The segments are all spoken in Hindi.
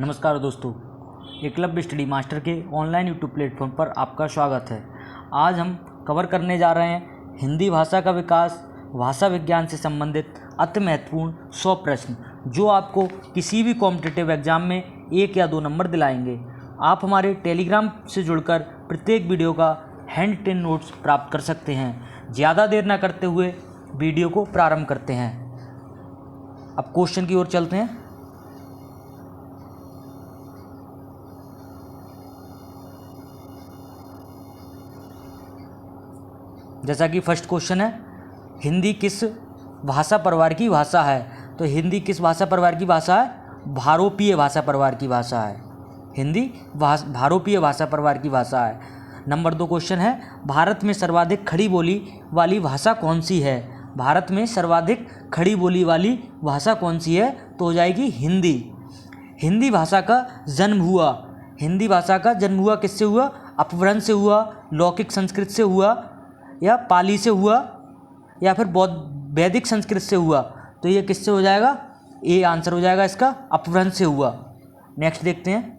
नमस्कार दोस्तों, एकलव्य स्टडी मास्टर के ऑनलाइन यूट्यूब प्लेटफॉर्म पर आपका स्वागत है। आज हम कवर करने जा रहे हैं हिंदी भाषा का विकास, भाषा विज्ञान से संबंधित अति महत्वपूर्ण 100 प्रश्न जो आपको किसी भी कॉम्पिटिटिव एग्जाम में 1 या 2 नंबर दिलाएंगे। आप हमारे टेलीग्राम से जुड़कर प्रत्येक वीडियो का हैंड रिटन नोट्स प्राप्त कर सकते हैं। ज़्यादा देर न करते हुए वीडियो को प्रारंभ करते हैं। अब क्वेश्चन की ओर चलते हैं। जैसा कि फर्स्ट क्वेश्चन है, हिंदी किस भाषा परिवार की भाषा है? तो हिंदी किस भाषा परिवार की भाषा है? भारोपीय भाषा परिवार की भाषा है। हिंदी भारोपीय भाषा परिवार की भाषा है। नंबर 2 क्वेश्चन है, भारत में सर्वाधिक खड़ी बोली वाली भाषा कौन सी है? भारत में सर्वाधिक खड़ी बोली वाली भाषा कौन सी है? तो हो जाएगी हिंदी। हिंदी भाषा का जन्म हुआ, हिंदी भाषा का जन्म हुआ किससे हुआ? अपभ्रंश से हुआ, लौकिक संस्कृत से हुआ, या पाली से हुआ, या फिर वैदिक संस्कृत से हुआ? तो ये किससे हो जाएगा? ए आंसर हो जाएगा इसका, अपभ्रंश से हुआ। नेक्स्ट देखते हैं।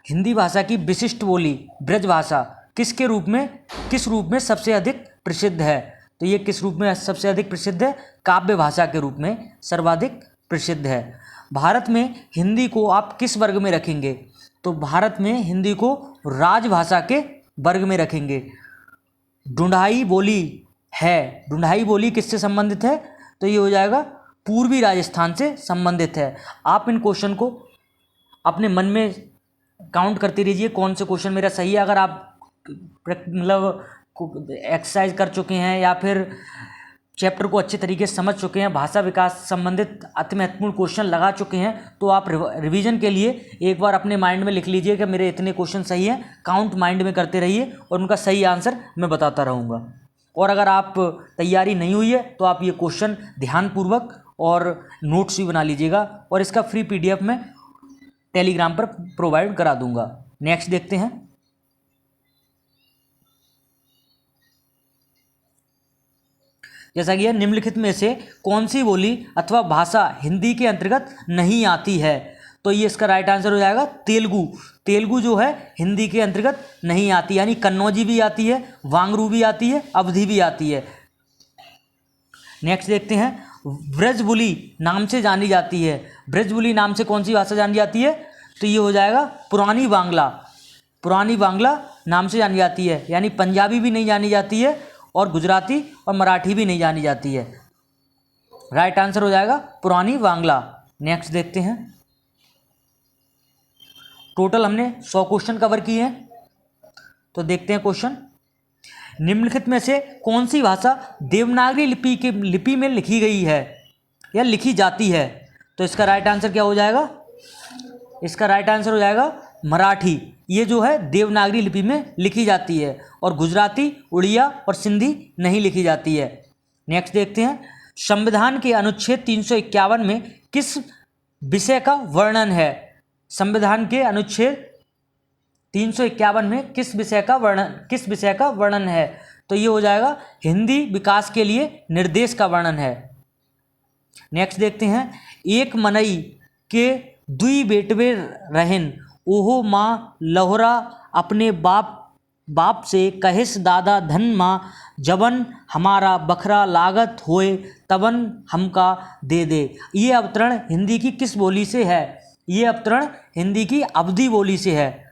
हिंदी भाषा की विशिष्ट बोली ब्रज भाषा किस रूप में सबसे अधिक प्रसिद्ध है? तो ये किस रूप में सबसे अधिक प्रसिद्ध है? काव्य भाषा के रूप में सर्वाधिक प्रसिद्ध है। भारत में हिंदी को आप किस वर्ग में रखेंगे? तो भारत में हिंदी को राजभाषा के वर्ग में रखेंगे। ढूंढाई बोली है, ढूंढाई बोली किससे संबंधित है? तो ये हो जाएगा पूर्वी राजस्थान से संबंधित है। आप इन क्वेश्चन को अपने मन में काउंट करते रहिए कौन से क्वेश्चन मेरा सही है। अगर आप मतलब एक्सरसाइज कर चुके हैं या फिर चैप्टर को अच्छे तरीके से समझ चुके हैं, भाषा विकास संबंधित अति महत्वपूर्ण क्वेश्चन लगा चुके हैं, तो आप रिवीजन के लिए एक बार अपने माइंड में लिख लीजिए कि मेरे इतने क्वेश्चन सही हैं। काउंट माइंड में करते रहिए और उनका सही आंसर मैं बताता रहूँगा। और अगर आप तैयारी नहीं हुई है तो आप ये क्वेश्चन ध्यानपूर्वक और नोट्स भी बना लीजिएगा, और इसका फ्री PDF में टेलीग्राम पर प्रोवाइड करा दूंगा। नेक्स्ट देखते हैं। जैसा कि निम्नलिखित में से कौन सी बोली अथवा भाषा हिंदी के अंतर्गत नहीं आती है? तो ये इसका राइट आंसर हो जाएगा तेलुगु। तेलुगु जो है हिंदी के अंतर्गत नहीं आती, यानी कन्नौजी भी आती है, वांगरू भी आती है, अवधी भी आती है। नेक्स्ट देखते हैं। ब्रजबुली नाम से जानी जाती है, ब्रजबुली नाम से कौन सी भाषा जानी जाती है? तो ये हो जाएगा पुरानी बांग्ला। पुरानी बांग्ला नाम से जानी जाती है, यानी पंजाबी भी नहीं जानी जाती है और गुजराती और मराठी भी नहीं जानी जाती है। राइट आंसर हो जाएगा पुरानी बांग्ला। नेक्स्ट देखते हैं। टोटल हमने 100 क्वेश्चन कवर किए हैं, तो देखते हैं क्वेश्चन। निम्नलिखित में से कौन सी भाषा देवनागरी लिपि में लिखी गई है या लिखी जाती है? तो इसका राइट आंसर क्या हो जाएगा? इसका राइट आंसर हो जाएगा मराठी। ये जो है देवनागरी लिपि में लिखी जाती है, और गुजराती, उड़िया और सिंधी नहीं लिखी जाती है। नेक्स्ट देखते हैं। संविधान के अनुच्छेद 351 में किस विषय का वर्णन है? संविधान के अनुच्छेद 351 में किस विषय का वर्णन है? तो ये हो जाएगा हिंदी विकास के लिए निर्देश का वर्णन है। नेक्स्ट देखते हैं। एक मनई के दुई बेटवे रहन, ओहो माँ लहोरा अपने बाप से कहिस दादा धन माँ, जबन हमारा बखरा लागत होए तबन हमका दे दे। ये अवतरण हिंदी की किस बोली से है? ये अवतरण हिंदी की अवधी बोली से है।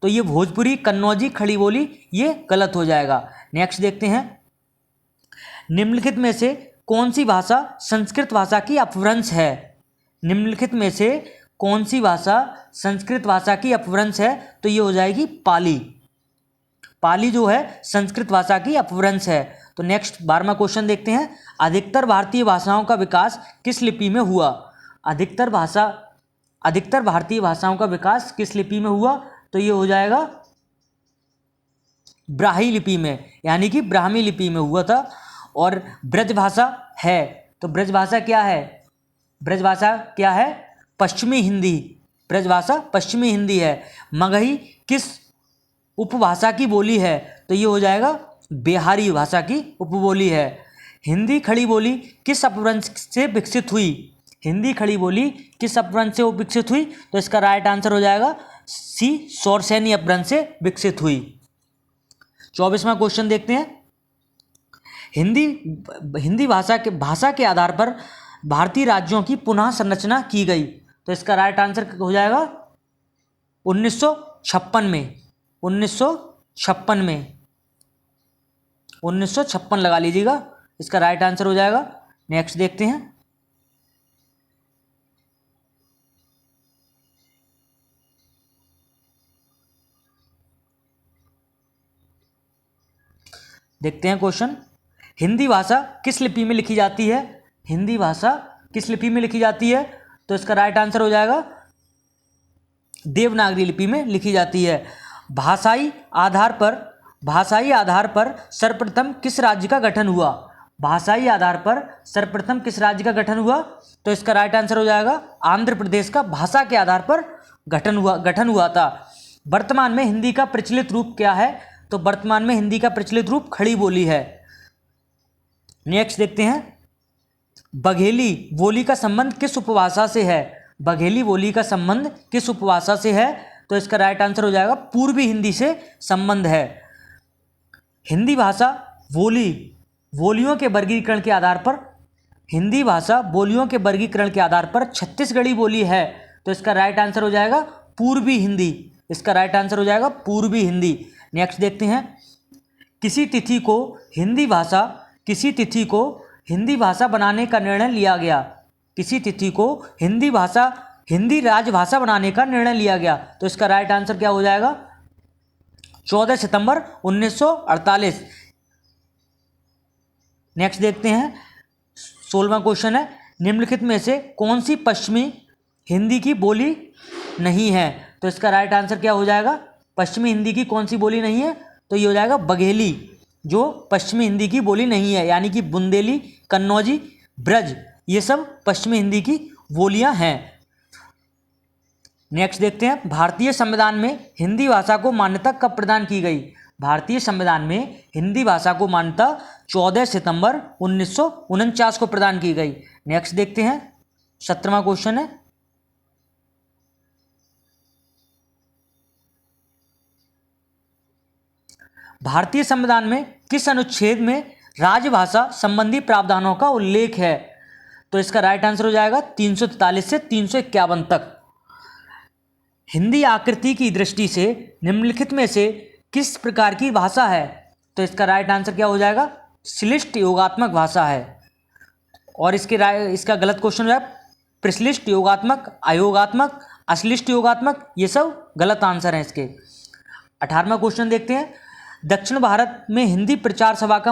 तो ये भोजपुरी, कन्नौजी, खड़ी बोली ये गलत हो जाएगा। नेक्स्ट देखते हैं। निम्नलिखित में से कौन सी भाषा संस्कृत भाषा की अपभ्रंश है? निम्नलिखित में से कौन सी भाषा संस्कृत भाषा की अपभ्रंश है? तो ये हो जाएगी पाली। पाली जो है संस्कृत भाषा की अपभ्रंश है। तो नेक्स्ट 12वां क्वेश्चन देखते हैं। अधिकतर भारतीय भाषाओं का विकास किस लिपि में हुआ? अधिकतर भारतीय भाषाओं का विकास किस लिपि में हुआ? तो ये हो जाएगा ब्राह्मी लिपि में, यानी कि ब्राह्मी लिपि में हुआ था। और ब्रजभाषा है, तो ब्रजभाषा क्या है? ब्रजभाषा क्या है? पश्चिमी हिंदी। ब्रजभाषा पश्चिमी हिंदी है। मगही किस उपभाषा की बोली है? तो ये हो जाएगा बिहारी भाषा की उपबोली है। हिंदी खड़ी बोली किस अपभ्रंश से विकसित हुई? हिंदी खड़ी बोली किस अपभ्रंश से विकसित हुई? तो इसका राइट आंसर हो जाएगा सी, शौरसेनी अपभ्रंश से विकसित हुई। 24वां क्वेश्चन देखते हैं। हिंदी भाषा के आधार पर भारतीय राज्यों की पुनः संरचना की गई। तो इसका राइट आंसर हो जाएगा 1956 में। 1956 लगा लीजिएगा, इसका राइट आंसर हो जाएगा। नेक्स्ट देखते हैं। देखते हैं क्वेश्चन। हिंदी भाषा किस लिपि में लिखी जाती है? हिंदी भाषा किस लिपि में लिखी जाती है? तो इसका राइट आंसर हो जाएगा देवनागरी लिपि में लिखी जाती है। भाषाई आधार पर सर्वप्रथम किस राज्य का गठन हुआ? भाषाई आधार पर सर्वप्रथम किस राज्य का गठन हुआ? तो इसका राइट आंसर हो जाएगा आंध्र प्रदेश का भाषा के आधार पर गठन हुआ था। वर्तमान में हिंदी का प्रचलित रूप क्या है? तो वर्तमान में हिंदी का प्रचलित रूप खड़ी बोली है। नेक्स्ट देखते हैं। बघेली बोली का संबंध किस उपभाषा से है? बघेली बोली का संबंध किस उपभाषा से है? तो इसका राइट आंसर हो जाएगा पूर्वी हिंदी से संबंध है। हिंदी भाषा बोलियों के वर्गीकरण के आधार पर छत्तीसगढ़ी बोली है। तो इसका राइट आंसर हो जाएगा पूर्वी हिंदी। इसका राइट आंसर हो जाएगा पूर्वी हिंदी। नेक्स्ट देखते हैं। किसी तिथि को हिंदी भाषा बनाने का निर्णय लिया गया। किसी तिथि को हिंदी राजभाषा बनाने का निर्णय लिया गया। तो इसका राइट आंसर क्या हो जाएगा? 14 सितंबर 1948। नेक्स्ट देखते हैं। 16वां क्वेश्चन है। निम्नलिखित में से कौन सी पश्चिमी हिंदी की बोली नहीं है? तो इसका राइट आंसर क्या हो जाएगा? पश्चिमी हिंदी की कौन सी बोली नहीं है? तो ये हो जाएगा बघेली, जो पश्चिमी हिंदी की बोली नहीं है, यानी कि बुंदेली, कन्नौजी, ब्रज, ये सब पश्चिमी हिंदी की बोलियां हैं। नेक्स्ट देखते हैं। भारतीय संविधान में हिंदी भाषा को मान्यता कब प्रदान की गई? भारतीय संविधान में हिंदी भाषा को मान्यता 14 सितंबर 1949 को प्रदान की गई। नेक्स्ट देखते हैं। 17वां क्वेश्चन है। भारतीय संविधान में किस अनुच्छेद में राजभाषा संबंधी प्रावधानों का उल्लेख है? तो इसका राइट आंसर हो जाएगा 343 से 351 तक। हिंदी आकृति की दृष्टि से निम्नलिखित में से किस प्रकार की भाषा है? तो इसका राइट आंसर क्या हो जाएगा? श्लिष्ट योगात्मक भाषा है। और इसका गलत क्वेश्चन है प्रश्लिष्ट योगात्मक, अयोगात्मक, अश्लिष्ट योगात्मक, ये सब गलत आंसर हैं इसके। 18वां क्वेश्चन देखते हैं। दक्षिण भारत में हिंदी प्रचार सभा का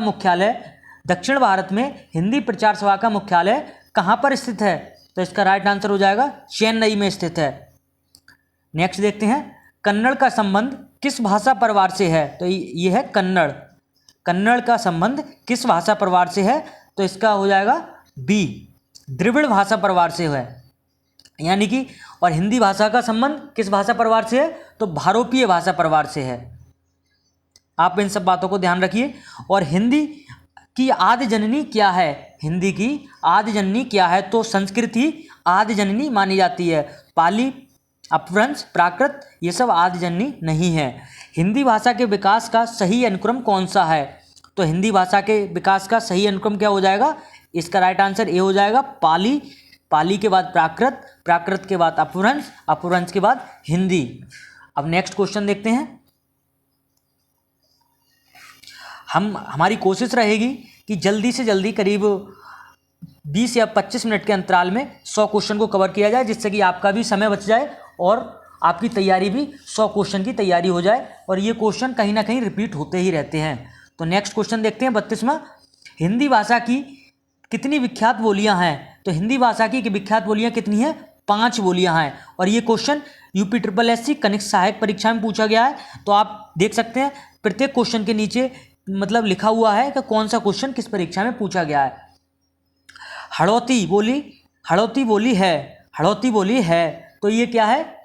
मुख्यालय कहाँ पर स्थित है? तो इसका राइट आंसर हो जाएगा चेन्नई में स्थित है। नेक्स्ट देखते हैं। कन्नड़ का संबंध किस भाषा परिवार से है? तो ये है कन्नड़ का संबंध किस भाषा परिवार से है? तो इसका हो जाएगा बी, द्रविड़ भाषा परिवार से है, यानी कि। और हिंदी भाषा का संबंध किस भाषा परिवार से है? तो भारोपीय भाषा परिवार से है। आप इन सब बातों को ध्यान रखिए। और हिंदी की आदि जननी क्या है? हिंदी की आदि जननी क्या है? तो संस्कृत ही आदि जननी मानी जाती है। पाली, अपभ्रंश, प्राकृत, ये सब आदि जननी नहीं है। हिंदी भाषा के विकास का सही अनुक्रम कौन सा है? तो हिंदी भाषा के विकास का सही अनुक्रम क्या हो जाएगा? इसका राइट आंसर ए हो जाएगा पाली, पाली के बाद प्राकृत, प्राकृत के बाद अपभ्रंश, अपभ्रंश के बाद हिंदी। अब नेक्स्ट क्वेश्चन देखते हैं। हमारी कोशिश रहेगी कि जल्दी से जल्दी करीब 20 या 25 मिनट के अंतराल में 100 क्वेश्चन को कवर किया जाए, जिससे कि आपका भी समय बच जाए और आपकी तैयारी भी 100 क्वेश्चन की तैयारी हो जाए। और ये क्वेश्चन कहीं ना कहीं रिपीट होते ही रहते हैं। तो नेक्स्ट क्वेश्चन देखते हैं 32वां। हिंदी भाषा की कितनी विख्यात बोलियां हैं? तो हिंदी भाषा की विख्यात बोलियां कितनी हैं? 5 बोलियां हैं। और ये क्वेश्चन UPSSC कनिष्ठ सहायक परीक्षा में पूछा गया है। तो आप देख सकते हैं प्रत्येक क्वेश्चन के नीचे मतलब लिखा हुआ है कि कौन सा क्वेश्चन किस परीक्षा में पूछा गया है। हड़ौती बोली है, तो ये क्या है?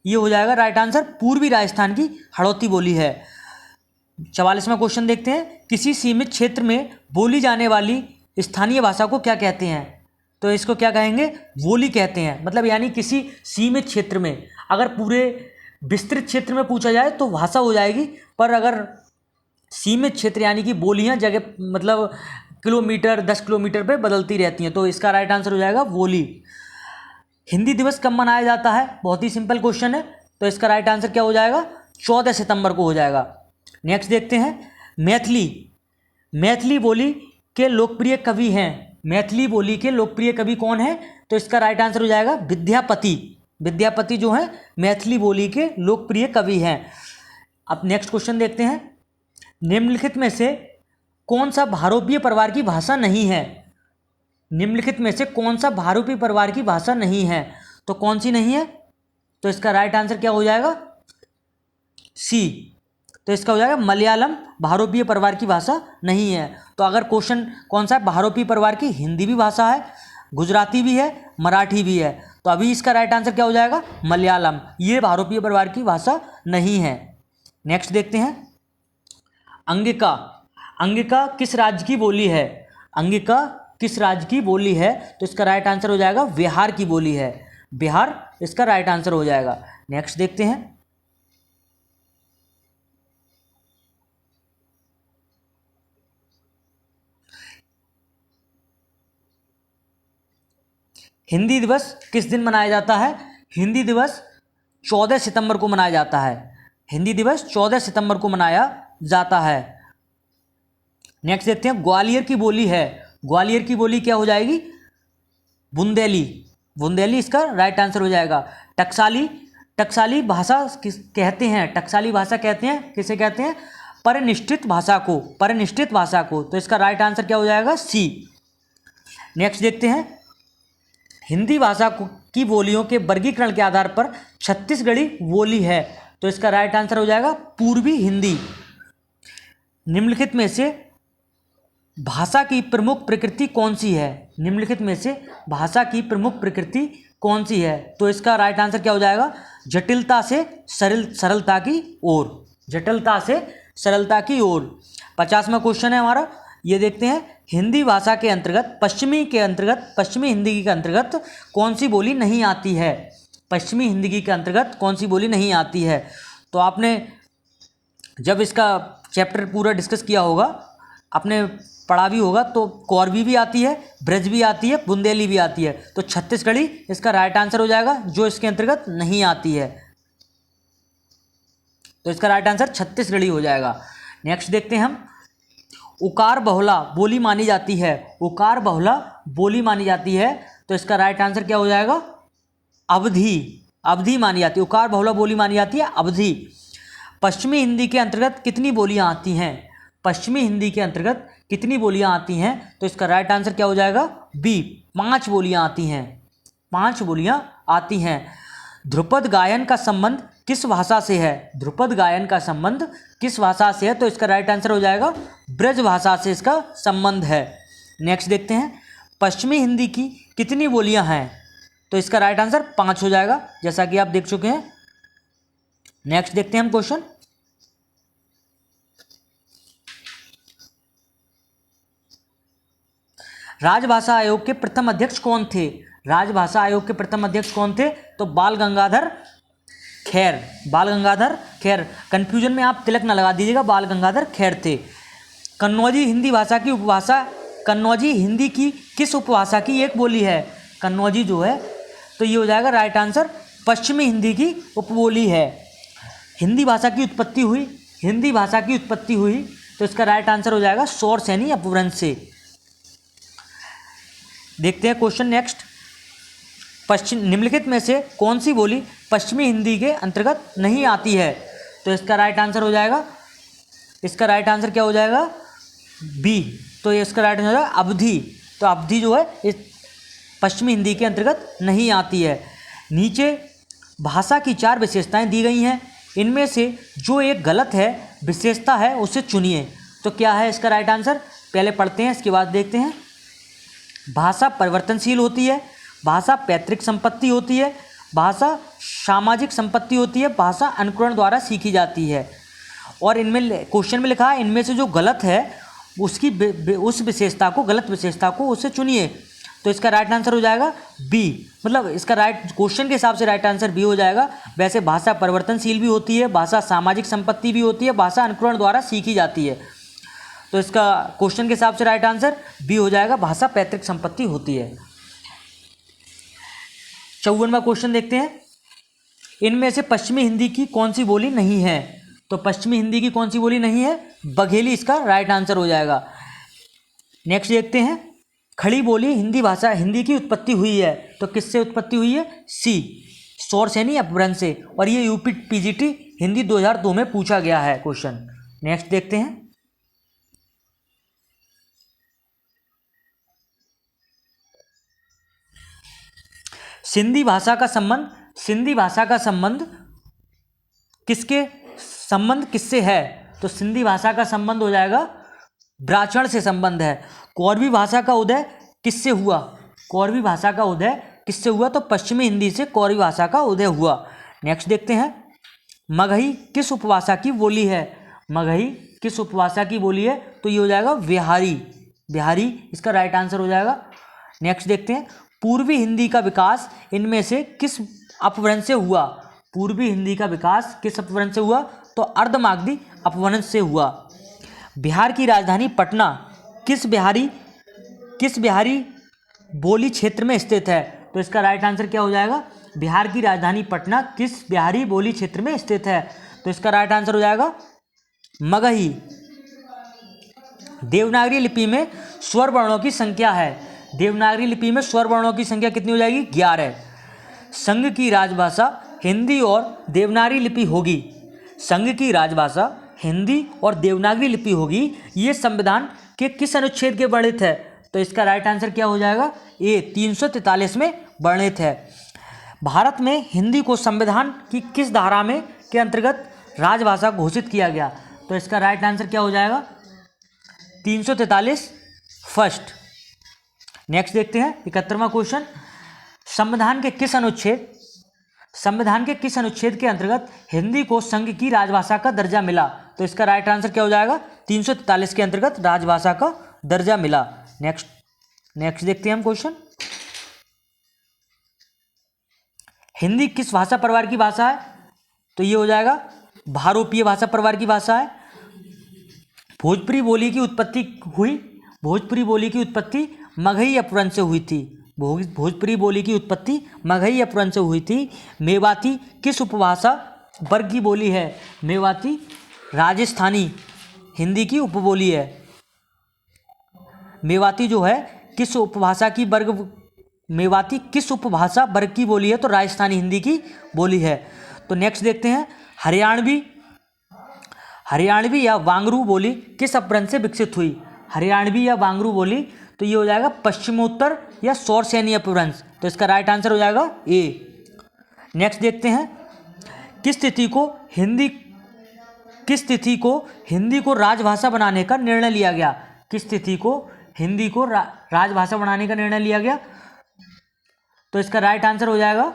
ये हो जाएगा राइट आंसर पूर्वी राजस्थान की हड़ौती बोली है। 44वां क्वेश्चन देखते हैं, किसी सीमित क्षेत्र में बोली जाने वाली स्थानीय भाषा को क्या कहते हैं? तो इसको क्या कहेंगे? बोली कहते हैं। मतलब यानी किसी सीमित क्षेत्र में, अगर पूरे विस्तृत क्षेत्र में पूछा जाए तो भाषा हो जाएगी, पर अगर सीमित क्षेत्र यानी कि बोलियां जगह मतलब किलोमीटर 10 किलोमीटर पे बदलती रहती हैं, तो इसका राइट आंसर हो जाएगा बोली। हिंदी दिवस कब मनाया जाता है? बहुत ही सिंपल क्वेश्चन है, तो इसका राइट आंसर क्या हो जाएगा? 14 सितंबर को हो जाएगा। नेक्स्ट देखते हैं, मैथिली बोली के लोकप्रिय कवि हैं। मैथिली बोली के लोकप्रिय कवि कौन है? तो इसका राइट आंसर हो जाएगा विद्यापति। विद्यापति जो है मैथिली बोली के लोकप्रिय कवि हैं। अब नेक्स्ट क्वेश्चन देखते हैं, निम्नलिखित में से कौन सा भारोपीय परिवार की भाषा नहीं है? निम्नलिखित में से कौन सा भारोपीय परिवार की भाषा नहीं है? तो कौन सी नहीं है? तो इसका राइट आंसर क्या हो जाएगा? सी। तो इसका हो जाएगा मलयालम भारोपीय परिवार की भाषा नहीं है। तो अगर क्वेश्चन कौन सा है भारोपीय परिवार की, हिंदी भी भाषा है, गुजराती भी है, मराठी भी है, तो अभी इसका राइट आंसर क्या हो जाएगा? मलयालम। ये भारोपीय परिवार की भाषा नहीं है। नेक्स्ट देखते हैं, अंगिका। अंगिका किस राज्य की बोली है? अंगिका किस राज्य की बोली है? तो इसका राइट आंसर हो जाएगा बिहार की बोली है। बिहार इसका राइट आंसर हो जाएगा। नेक्स्ट देखते हैं, हिंदी दिवस किस दिन मनाया जाता है? हिंदी दिवस 14 सितंबर को मनाया जाता है। हिंदी दिवस 14 सितंबर को मनाया जाता है। नेक्स्ट देखते हैं, ग्वालियर की बोली है। ग्वालियर की बोली क्या हो जाएगी? बुंदेली। बुंदेली इसका राइट आंसर हो जाएगा। टकसाली। टकसाली भाषा किस कहते हैं? टकसाली भाषा कहते हैं, किसे कहते हैं? परिनिष्ठित भाषा को। परिनिष्ठित भाषा को। तो इसका राइट आंसर क्या हो जाएगा? सी। नेक्स्ट देखते हैं, हिंदी भाषा की बोलियों के वर्गीकरण के आधार पर छत्तीसगढ़ी बोली है। तो इसका राइट आंसर हो जाएगा पूर्वी हिंदी। निम्नलिखित में से भाषा की प्रमुख प्रकृति कौन सी है? निम्नलिखित में से भाषा की प्रमुख प्रकृति कौन सी है? तो इसका राइट आंसर क्या हो जाएगा? जटिलता से सरलता की ओर। जटिलता से सरलता की ओर। 50वां क्वेश्चन है हमारा, ये देखते हैं, हिंदी भाषा के अंतर्गत पश्चिमी हिंदी के अंतर्गत कौन सी बोली नहीं आती है? पश्चिमी हिंदी के अंतर्गत कौन सी बोली नहीं आती है? तो आपने जब इसका चैप्टर पूरा डिस्कस किया होगा, आपने पढ़ा भी होगा, तो कौरवी भी आती है, ब्रज भी आती है, बुंदेली भी आती है। तो छत्तीसगढ़ी इसका राइट आंसर हो जाएगा, जो इसके अंतर्गत नहीं आती है। तो इसका राइट आंसर छत्तीसगढ़ी हो जाएगा। नेक्स्ट देखते हैं हम, उकार बहुला बोली मानी जाती है। उकार बहुला बोली मानी जाती है। तो इसका राइट आंसर क्या हो जाएगा? अवधी। अवधी मानी जाती है। उकार बहुला बोली मानी जाती है अवधी। पश्चिमी हिंदी के अंतर्गत कितनी बोलियां आती हैं? पश्चिमी हिंदी के अंतर्गत कितनी बोलियां आती हैं? तो इसका राइट आंसर क्या हो जाएगा? बी। 5 बोलियां आती हैं। 5 बोलियां आती हैं। ध्रुपद गायन का संबंध किस भाषा से है? ध्रुपद गायन का संबंध किस भाषा से है? तो इसका राइट आंसर हो जाएगा ब्रज भाषा से इसका संबंध है। नेक्स्ट देखते हैं, पश्चिमी हिंदी की कितनी बोलियां हैं? तो इसका राइट आंसर 5 हो जाएगा, जैसा कि आप देख चुके हैं। नेक्स्ट देखते हैं हम क्वेश्चन, राजभाषा आयोग के प्रथम अध्यक्ष कौन थे? राजभाषा आयोग के प्रथम अध्यक्ष कौन थे? तो बाल गंगाधर खैर। बाल गंगाधर खैर। कंफ्यूजन में आप तिलक न लगा दीजिएगा, बाल गंगाधर खैर थे। कन्नौजी हिंदी भाषा की उपभाषा, कन्नौजी हिंदी की किस उपभाषा की एक बोली है? कन्नौजी जो है, तो ये हो जाएगा राइट आंसर, पश्चिमी हिंदी की उपबोली है। हिंदी भाषा की उत्पत्ति हुई, हिंदी भाषा की उत्पत्ति हुई, तो इसका राइट आंसर हो जाएगा सौर सैनी अपभ्रंश से। देखते हैं क्वेश्चन नेक्स्ट, निम्नलिखित में से कौन सी बोली पश्चिमी हिंदी के अंतर्गत नहीं आती है? तो इसका राइट आंसर हो जाएगा, इसका राइट आंसर क्या हो जाएगा? बी। तो ये इसका राइट आंसर हो जाएगा अवधी। तो अवधी जो है इस पश्चिमी हिंदी के अंतर्गत नहीं आती है। नीचे भाषा की 4 विशेषताएं दी गई हैं, इनमें से जो एक गलत है विशेषता है उसे चुनिए। तो क्या है इसका राइट आंसर? पहले पढ़ते हैं, इसके बाद देखते हैं। भाषा परिवर्तनशील होती है, भाषा पैतृक संपत्ति होती है, भाषा सामाजिक संपत्ति होती है, भाषा अनुकरण द्वारा सीखी जाती है। और इनमें क्वेश्चन में लिखा है इनमें से जो गलत है उसकी उस विशेषता को, गलत विशेषता को उसे चुनिए। तो इसका राइट आंसर हो जाएगा बी, मतलब इसका राइट क्वेश्चन के हिसाब से राइट आंसर बी हो जाएगा। वैसे भाषा परिवर्तनशील भी होती है, भाषा सामाजिक संपत्ति भी होती है, भाषा अनुकरण द्वारा सीखी जाती है। तो इसका क्वेश्चन के हिसाब से राइट आंसर बी हो जाएगा, भाषा पैतृक संपत्ति होती है। 54वां क्वेश्चन देखते हैं, इनमें से पश्चिमी हिंदी की कौन सी बोली नहीं है? तो पश्चिमी हिंदी की कौन सी बोली नहीं है? बघेली इसका राइट आंसर हो जाएगा। नेक्स्ट देखते हैं, खड़ी बोली हिंदी भाषा हिंदी की उत्पत्ति हुई है, तो किससे उत्पत्ति हुई है? सी, शौरसेनी अपभ्रंश से। और ये यूपी पीजीटी हिंदी 2002 में पूछा गया है क्वेश्चन। नेक्स्ट देखते हैं, सिंधी भाषा का संबंध किससे है? तो सिंधी भाषा का संबंध हो जाएगा ब्राह्मण से संबंध है। कौरवी भाषा का उदय किससे हुआ? तो पश्चिमी हिंदी से कौरवी भाषा का उदय हुआ। नेक्स्ट देखते हैं, मगही किस उपभाषा की बोली है? तो ये हो जाएगा बिहारी इसका राइट आंसर हो जाएगा। नेक्स्ट देखते हैं, पूर्वी हिंदी का विकास इनमें से किस अपभ्रंश से हुआ? तो अर्धमागधी अपभ्रंश से हुआ। बिहार की राजधानी पटना किस बिहारी बोली क्षेत्र में स्थित है? तो इसका राइट आंसर क्या हो जाएगा? बिहार की राजधानी पटना किस बिहारी बोली क्षेत्र में स्थित है? तो इसका राइट आंसर हो जाएगा मगही। देवनागरी लिपि में स्वर वर्णों की संख्या कितनी हो जाएगी? 11। संघ की राजभाषा हिंदी और देवनागरी लिपि होगी, ये संविधान के किस अनुच्छेद के वर्णित है? तो इसका राइट आंसर क्या हो जाएगा? ए, 343 में वर्णित है। भारत में हिंदी को संविधान की किस धारा में के अंतर्गत राजभाषा घोषित किया गया? तो इसका राइट आंसर क्या हो जाएगा? 343 फर्स्ट। नेक्स्ट देखते हैं 71वां क्वेश्चन, संविधान के किस अनुच्छेद के अंतर्गत हिंदी को संघ की राजभाषा का दर्जा मिला? तो इसका राइट आंसर क्या हो जाएगा? 343 के अंतर्गत राजभाषा का दर्जा मिला। नेक्स्ट देखते हैं हम क्वेश्चन, हिंदी किस भाषा परिवार की भाषा है? तो ये हो जाएगा भारोपीय भाषा परिवार की भाषा है। भोजपुरी बोली की उत्पत्ति मगही अपभ्रंश से हुई थी। मेवाती किस उपभाषा वर्ग की बोली है? मेवाती राजस्थानी हिंदी की उपबोली है। मेवाती किस उपभाषा वर्ग की बोली है? तो राजस्थानी हिंदी की बोली है। तो नेक्स्ट देखते हैं, हरियाणवी या वांगरू बोली किस अपभ्रंश से विकसित हुई? तो ये हो जाएगा पश्चिमोत्तर या शौरसेनी अपभ्रंश। तो इसका राइट आंसर हो जाएगा ए। नेक्स्ट देखते हैं, किस तिथि को हिंदी को राजभाषा बनाने का निर्णय लिया गया? तो इसका राइट आंसर हो जाएगा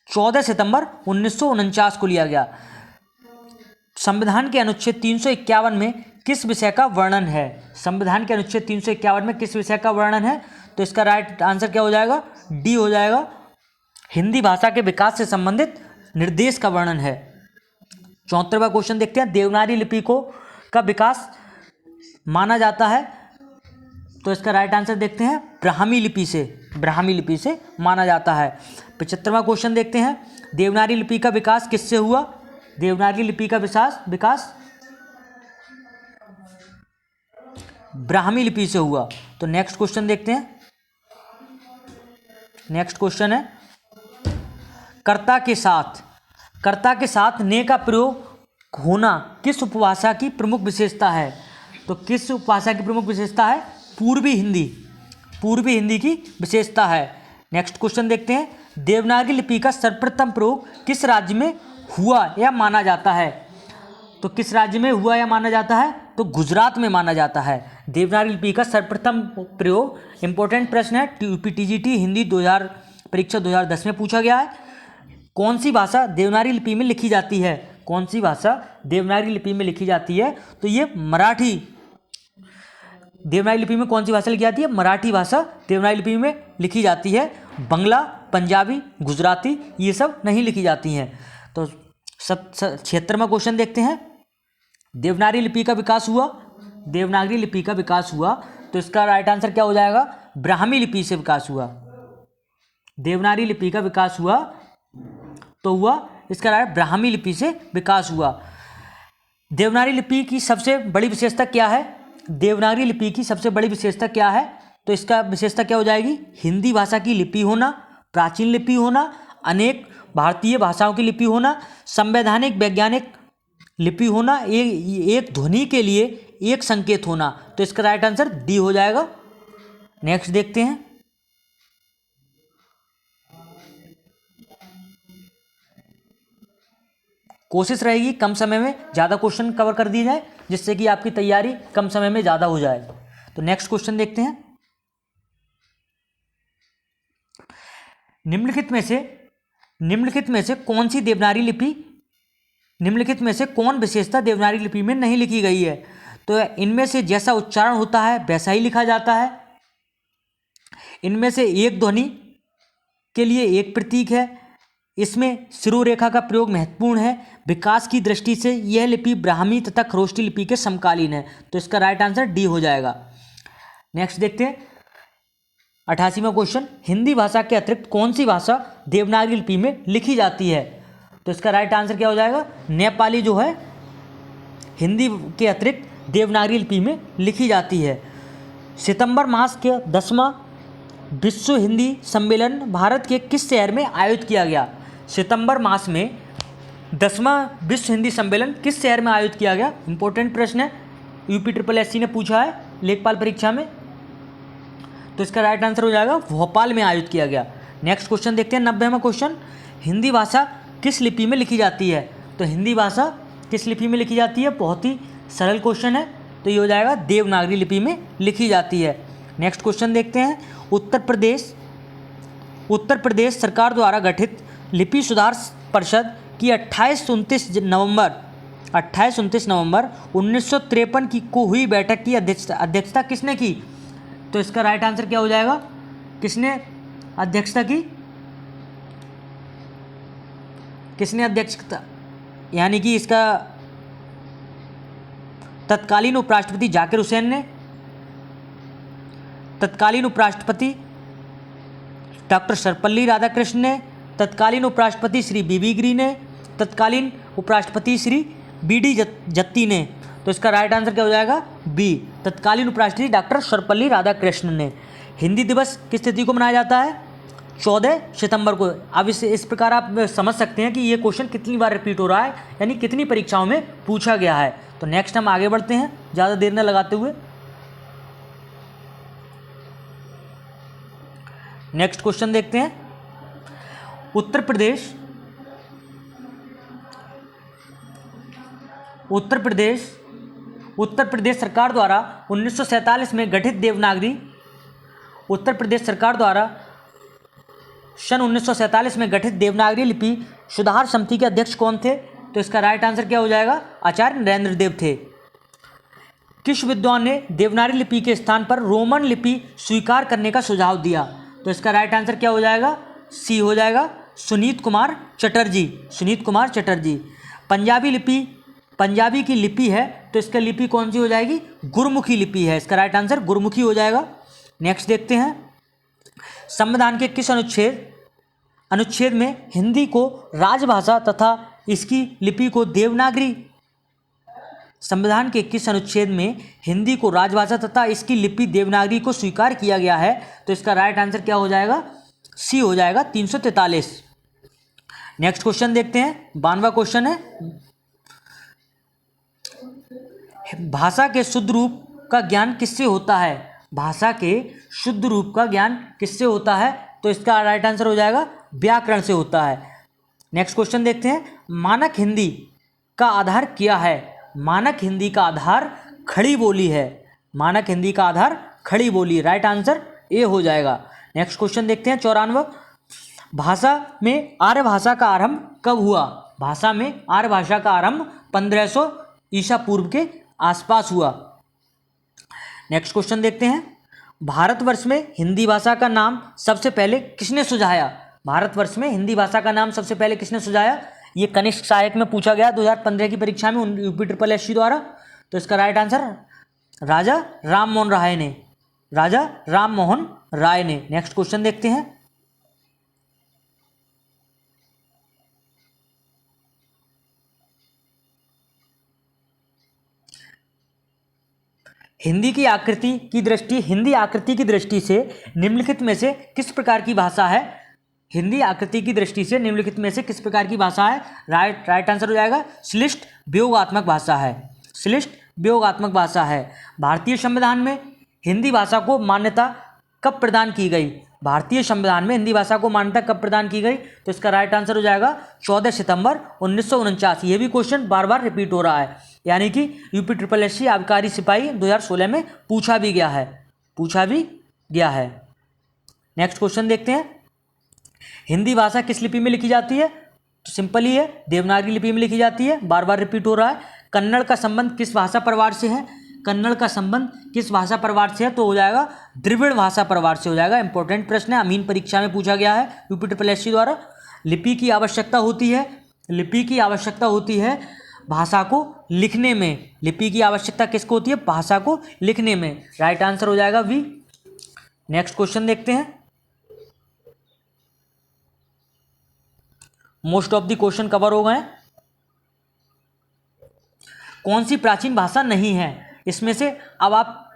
14 सितंबर 1949 को लिया गया। संविधान के अनुच्छेद 351 में किस विषय का वर्णन है? तो इसका राइट आंसर क्या हो जाएगा? डी हो जाएगा, हिंदी भाषा के विकास से संबंधित निर्देश का वर्णन है। 74वां क्वेश्चन देखते हैं, देवनागरी लिपि का विकास माना जाता है, तो इसका राइट आंसर देखते हैं ब्राह्मी लिपि से माना जाता है। 75वां क्वेश्चन देखते हैं, देवनागरी लिपि का विकास किससे हुआ? देवनागरी लिपि का विकास ब्राह्मी लिपि से हुआ। तो नेक्स्ट क्वेश्चन देखते हैं, नेक्स्ट क्वेश्चन है, कर्ता के साथ ने का प्रयोग होना किस उपभाषा की प्रमुख विशेषता है? तो किस उपभाषा की प्रमुख विशेषता है? पूर्वी हिंदी की विशेषता है। नेक्स्ट क्वेश्चन देखते हैं, देवनागरी लिपि का सर्वप्रथम प्रयोग किस राज्य में हुआ या माना जाता है? तो किस राज्य में हुआ या माना जाता है? तो गुजरात में माना जाता है। देवनागरी लिपि का सर्वप्रथम प्रयोग, इंपॉर्टेंट प्रश्न है, यूपीटीजीटी हिंदी 2000 परीक्षा 2010 में पूछा गया है। कौन सी भाषा देवनागरी लिपि में लिखी जाती है? कौन सी भाषा देवनागरी लिपि में लिखी जाती है? तो ये मराठी। देवनागरी लिपि में कौन सी भाषा लिखी जाती है? मराठी भाषा देवनागरी लिपि में लिखी जाती है। बंगला, पंजाबी, गुजराती ये सब नहीं लिखी जाती हैं। तो 76वां क्वेश्चन देखते हैं। देवनागरी लिपि का विकास हुआ, देवनागरी लिपि का विकास हुआ, तो इसका राइट आंसर क्या हो जाएगा? ब्राह्मी लिपि से विकास हुआ। देवनागरी लिपि का विकास हुआ तो हुआ इसका राइट ब्राह्मी लिपि से विकास हुआ। देवनागरी लिपि की सबसे बड़ी विशेषता क्या है? देवनागरी लिपि की सबसे बड़ी विशेषता क्या है? तो इसका विशेषता क्या हो जाएगी? हिंदी भाषा की लिपि होना, प्राचीन लिपि होना, अनेक भारतीय भाषाओं की लिपि होना, संवैधानिक वैज्ञानिक लिपि होना, एक ध्वनि के लिए एक संकेत होना। तो इसका राइट आंसर डी हो जाएगा। नेक्स्ट देखते हैं। कोशिश रहेगी कम समय में ज़्यादा क्वेश्चन कवर कर दिए जाए, जिससे कि आपकी तैयारी कम समय में ज़्यादा हो जाए। तो नेक्स्ट क्वेश्चन देखते हैं। निम्नलिखित में से कौन सी देवनागरी लिपि, निम्नलिखित में से कौन विशेषता देवनागरी लिपि में नहीं लिखी गई है? तो इनमें से जैसा उच्चारण होता है वैसा ही लिखा जाता है। इनमें से एक ध्वनि के लिए एक प्रतीक है। इसमें शिरोरेखा का प्रयोग महत्वपूर्ण है। विकास की दृष्टि से यह लिपि ब्राह्मी तथा खरोष्ठी लिपि के समकालीन है। तो इसका राइट आंसर डी हो जाएगा। नेक्स्ट देखते हैं 88वां क्वेश्चन। हिंदी भाषा के अतिरिक्त कौन सी भाषा देवनागरी लिपि में लिखी जाती है? तो इसका राइट आंसर क्या हो जाएगा? नेपाली जो है हिंदी के अतिरिक्त देवनागरी लिपि में लिखी जाती है। सितंबर मास के 10वां विश्व हिंदी सम्मेलन भारत के किस शहर में आयोजित किया गया? सितंबर मास में 10वां विश्व हिंदी सम्मेलन किस शहर में आयोजित किया गया? इंपॉर्टेंट प्रश्न है, UPSSC ने पूछा है लेखपाल परीक्षा में। तो इसका राइट आंसर हो जाएगा भोपाल में आयोजित किया गया। नेक्स्ट क्वेश्चन देखते हैं 90वां क्वेश्चन। हिंदी भाषा किस लिपि में लिखी जाती है? तो हिंदी भाषा किस लिपि में लिखी जाती है? बहुत ही सरल क्वेश्चन है। तो ये हो जाएगा देवनागरी लिपि में लिखी जाती है। नेक्स्ट क्वेश्चन देखते हैं। उत्तर प्रदेश सरकार द्वारा गठित लिपि सुधार परिषद की 28-29 नवंबर 1953 की को हुई बैठक की अध्यक्षता किसने की? तो इसका राइट आंसर क्या हो जाएगा? किसने अध्यक्षता की? किसने अध्यक्षता, यानी कि इसका तत्कालीन उपराष्ट्रपति जाकिर हुसैन ने, तत्कालीन उपराष्ट्रपति डॉक्टर सर्वपल्ली राधाकृष्णन ने, तत्कालीन उपराष्ट्रपति श्री बीबी गिरी ने, तत्कालीन उपराष्ट्रपति श्री BD जत्ती ने। तो इसका राइट आंसर क्या हो जाएगा? बी, तत्कालीन उपराष्ट्रपति डॉक्टर सर्वपल्ली राधाकृष्णन ने। हिंदी दिवस किस तिथि को मनाया जाता है? 14 सितंबर को। अब इस प्रकार आप समझ सकते हैं कि ये क्वेश्चन कितनी बार रिपीट हो रहा है, यानी कितनी परीक्षाओं में पूछा गया है। तो नेक्स्ट हम आगे बढ़ते हैं ज़्यादा देर न लगाते हुए। नेक्स्ट क्वेश्चन देखते हैं। उत्तर प्रदेश सरकार द्वारा 1947 में गठित देवनागरी, उत्तर प्रदेश सरकार द्वारा सन 1947 में गठित देवनागरी लिपि सुधार समिति के अध्यक्ष कौन थे? तो इसका राइट आंसर क्या हो जाएगा? आचार्य नरेंद्र देव थे। किस विद्वान ने देवनागरी लिपि के स्थान पर रोमन लिपि स्वीकार करने का सुझाव दिया? तो इसका राइट आंसर क्या हो जाएगा? सी हो जाएगा, सुनीत कुमार चटर्जी। पंजाबी की लिपि है, तो इसका लिपि कौन सी हो जाएगी? गुरमुखी लिपि है। इसका राइट आंसर गुरमुखी हो जाएगा। नेक्स्ट देखते हैं। संविधान के किस अनुच्छेद में हिंदी को राजभाषा तथा इसकी लिपि को देवनागरी, संविधान के किस अनुच्छेद में हिंदी को राजभाषा तथा इसकी लिपि देवनागरी को स्वीकार किया गया है? तो इसका राइट आंसर क्या हो जाएगा? सी हो जाएगा, 343। नेक्स्ट क्वेश्चन देखते हैं। 92वां क्वेश्चन है, भाषा के शुद्ध रूप का ज्ञान किससे होता है? भाषा के शुद्ध रूप का ज्ञान किससे होता है? तो इसका राइट आंसर हो जाएगा व्याकरण से होता है। नेक्स्ट क्वेश्चन देखते हैं। मानक हिंदी का आधार क्या है? मानक हिंदी का आधार खड़ी बोली है। मानक हिंदी का आधार खड़ी बोली, राइट आंसर ए हो जाएगा। नेक्स्ट क्वेश्चन देखते हैं 94। भाषा में आर्य भाषा का आरंभ कब हुआ? भाषा में आर्य भाषा का आरंभ 1500 ईसा पूर्व के आसपास हुआ। नेक्स्ट क्वेश्चन देखते हैं। भारतवर्ष में हिंदी भाषा का नाम सबसे पहले किसने सुझाया? भारतवर्ष में हिंदी भाषा का नाम सबसे पहले किसने सुझाया? ये कनिष्ठ सहायक में पूछा गया 2015 की परीक्षा में यूपी ट्रिपल एससी द्वारा। तो इसका राइट आंसर राजा राम मोहन राय ने, राजा राम मोहन राय ने। नेक्स्ट क्वेश्चन देखते हैं। हिंदी आकृति की दृष्टि से निम्नलिखित में से किस प्रकार की भाषा है? हिंदी आकृति की दृष्टि से निम्नलिखित में से किस प्रकार की भाषा है? राइट आंसर हो जाएगा श्लिष्ट वियोगात्मक भाषा है। श्लिष्ट वियोगात्मक भाषा है। भारतीय संविधान में हिंदी भाषा को मान्यता कब प्रदान की गई? भारतीय संविधान में हिंदी भाषा को मान्यता कब प्रदान की गई? तो इसका राइट आंसर हो जाएगा 14 सितंबर 1949। ये भी क्वेश्चन बार बार रिपीट हो रहा है, यानी कि यूपी ट्रिपल एससी आबकारी सिपाही 2016 में पूछा भी गया है। नेक्स्ट क्वेश्चन देखते हैं। हिंदी भाषा किस लिपि में लिखी जाती है? तो सिंपल ही है, देवनागरी लिपि में लिखी जाती है। बार बार रिपीट हो रहा है। कन्नड़ का संबंध किस भाषा परिवार से है? कन्नड़ का संबंध किस भाषा परिवार से है? तो हो जाएगा द्रविड़ भाषा परिवार से हो जाएगा। इंपॉर्टेंट प्रश्न है, अमीन परीक्षा में पूछा गया है यूपी ट्रिपल एससी द्वारा। लिपि की आवश्यकता होती है भाषा को लिखने में। लिपि की आवश्यकता किसको होती है? भाषा को लिखने में। राइट आंसर हो जाएगा वी। नेक्स्ट क्वेश्चन देखते हैं। Most of the question cover हो गए। कौन सी प्राचीन भाषा नहीं है? इसमें से अब आप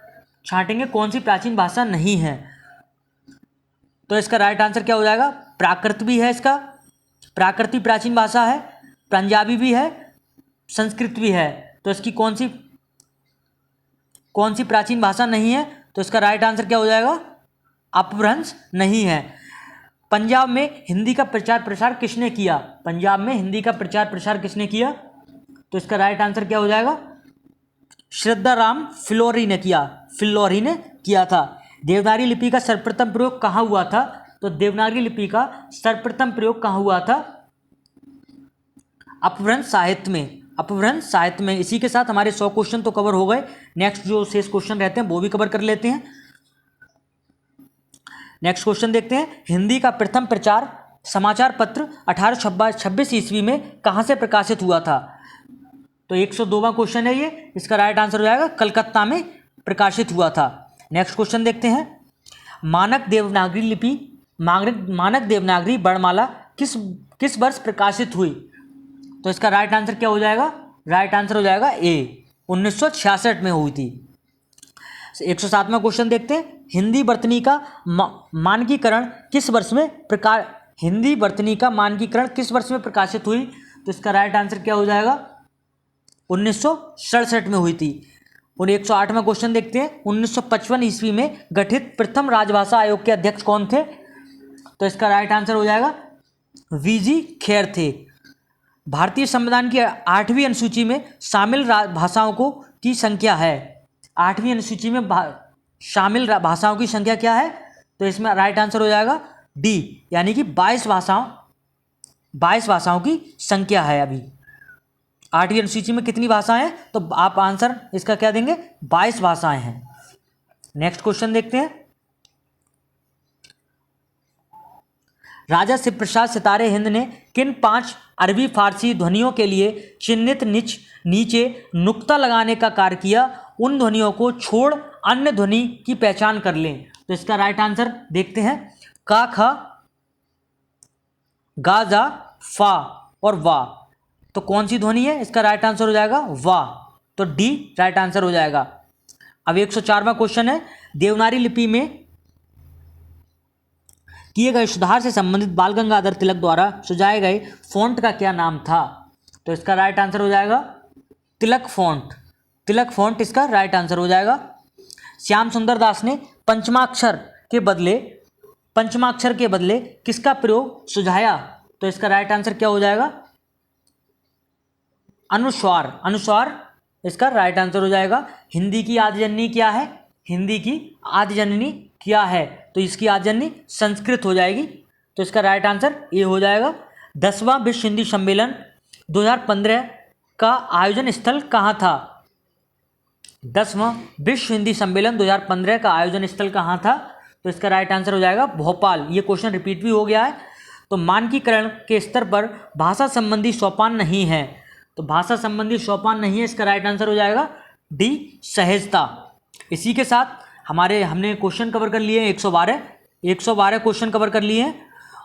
छांटेंगे कौन सी प्राचीन भाषा नहीं है। तो इसका राइट आंसर क्या हो जाएगा? प्राकृत भी है, इसका प्राकृति प्राचीन भाषा है, पंजाबी भी है, संस्कृत भी है। तो इसकी कौन सी प्राचीन भाषा नहीं है? तो इसका राइट आंसर क्या हो जाएगा? अपभ्रंश नहीं है। पंजाब में हिंदी का प्रचार प्रसार किसने किया? पंजाब में हिंदी का प्रचार प्रसार किसने किया? तो इसका राइट आंसर क्या हो जाएगा? श्रद्धाराम फिल्लोरी ने किया था। देवनागरी लिपि का सर्वप्रथम प्रयोग कहाँ हुआ था? तो देवनागरी लिपि का सर्वप्रथम प्रयोग कहाँ हुआ था? अपभ्रंश साहित्य में। इसी के साथ हमारे 100 क्वेश्चन तो कवर हो गए। नेक्स्ट जो शेष क्वेश्चन रहते हैं वो भी कवर कर लेते हैं। नेक्स्ट क्वेश्चन देखते हैं। हिंदी का प्रथम प्रचार समाचार पत्र 1826 ईस्वी में कहाँ से प्रकाशित हुआ था? तो 102वां क्वेश्चन है ये। इसका राइट आंसर हो जाएगा कलकत्ता में प्रकाशित हुआ था। नेक्स्ट क्वेश्चन देखते हैं। मानक देवनागरी वर्णमाला किस वर्ष प्रकाशित हुई? तो इसका राइट आंसर क्या हो जाएगा? राइट आंसर हो जाएगा ए, 1966 में हुई थी। 107वां क्वेश्चन देखते हैं। हिंदी वर्तनी का मानकीकरण किस वर्ष में प्रकाशित हुई? तो इसका राइट आंसर क्या हो जाएगा? 1967 में हुई थी। और 108वां क्वेश्चन देखते हैं। 1955 ईस्वी में गठित प्रथम राजभाषा आयोग के अध्यक्ष कौन थे? तो इसका राइट आंसर हो जाएगा वीजी खेर थे। भारतीय संविधान की 8वीं अनुसूची में शामिल भाषाओं की संख्या है। 8वीं अनुसूची में शामिल भाषाओं की संख्या क्या है? तो इसमें राइट आंसर हो जाएगा डी, यानी कि 22 भाषाओं की संख्या है। अभी 8वीं अनुसूची में कितनी भाषाएं हैं? तो आप आंसर इसका क्या देंगे? 22 भाषाएं हैं। नेक्स्ट क्वेश्चन देखते हैं। राजा शिव प्रसाद सितारे हिंद ने किन 5 अरबी फारसी ध्वनियों के लिए चिन्हित नीचे नुक्ता लगाने का कार्य किया? उन ध्वनियों को छोड़ अन्य ध्वनि की पहचान कर लें। तो इसका राइट आंसर देखते हैं। का, ख, गा, जा, फा और वा। तो कौन सी ध्वनि है? इसका राइट आंसर हो जाएगा वा। तो डी राइट आंसर हो जाएगा। अब 104वां क्वेश्चन है। देवनागरी लिपि में किए गए सुधार से संबंधित बाल गंगाधर तिलक द्वारा सुझाए गए फॉन्ट का क्या नाम था? तो इसका राइट आंसर हो जाएगा तिलक फॉन्ट इसका राइट आंसर हो जाएगा। श्याम सुंदर दास ने पंचमाक्षर के बदले किसका प्रयोग सुझाया? तो इसका राइट आंसर क्या हो जाएगा? अनुस्वार इसका राइट आंसर हो जाएगा। हिंदी की आदि जननी क्या है? तो इसकी आदि जननी संस्कृत हो जाएगी। तो इसका राइट आंसर ये हो जाएगा। 10वां विश्व हिंदी सम्मेलन 2015 का आयोजन स्थल कहाँ था? 10वां विश्व हिंदी सम्मेलन 2015 का आयोजन स्थल कहाँ था? तो इसका राइट आंसर हो जाएगा भोपाल। ये क्वेश्चन रिपीट भी हो गया है। तो मानकीकरण के स्तर पर भाषा संबंधी सोपान नहीं है, तो भाषा संबंधी सोपान नहीं है, इसका राइट आंसर हो जाएगा डी सहजता। इसी के साथ हमने क्वेश्चन कवर कर लिए 112 क्वेश्चन कवर कर लिए हैं,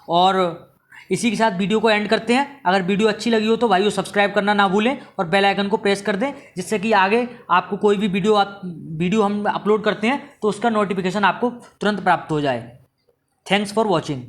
और इसी के साथ वीडियो को एंड करते हैं। अगर वीडियो अच्छी लगी हो तो भाइयों सब्सक्राइब करना ना भूलें और बेल आइकन को प्रेस कर दें, जिससे कि आगे आपको कोई भी वीडियो हम अपलोड करते हैं तो उसका नोटिफिकेशन आपको तुरंत प्राप्त हो जाए। Thanks for watching.